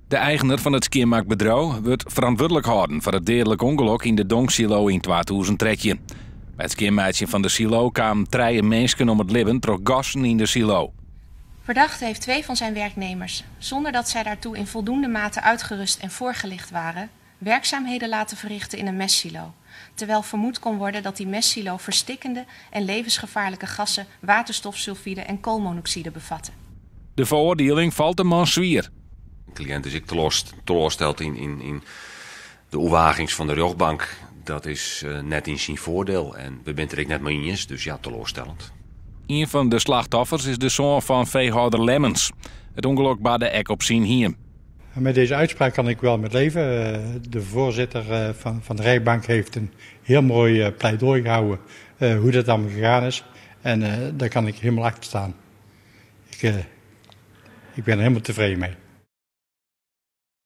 De eigenaar van het skiermaakbedrijf wordt verantwoordelijk gehouden voor het dodelijk ongeluk in de Donksilo in 2013. Bij het skiermaatje van de silo kwamen 3 mensen om het leven door gassen in de silo. Verdachte heeft 2 van zijn werknemers, zonder dat zij daartoe in voldoende mate uitgerust en voorgelicht waren, werkzaamheden laten verrichten in een mestsilo, terwijl vermoed kon worden dat die mestsilo verstikkende en levensgevaarlijke gassen, waterstofsulfide en koolmonoxide bevatte. De veroordeling valt de man zwier. De cliënt is ik teleurgesteld in de overwagings van de rechtbank. Dat is net in zijn voordeel en we zijn er ook net mee eens, dus ja, teleurstellend. Een van de slachtoffers is de zoon van veehouder Lemmens. Het ongeluk baarde ek op zijn hiem. Met deze uitspraak kan ik wel met leven. De voorzitter van de rechtbank heeft een heel mooi pleidooi gehouden hoe dat allemaal gegaan is. En daar kan ik helemaal achter staan. Ik ben er helemaal tevreden mee.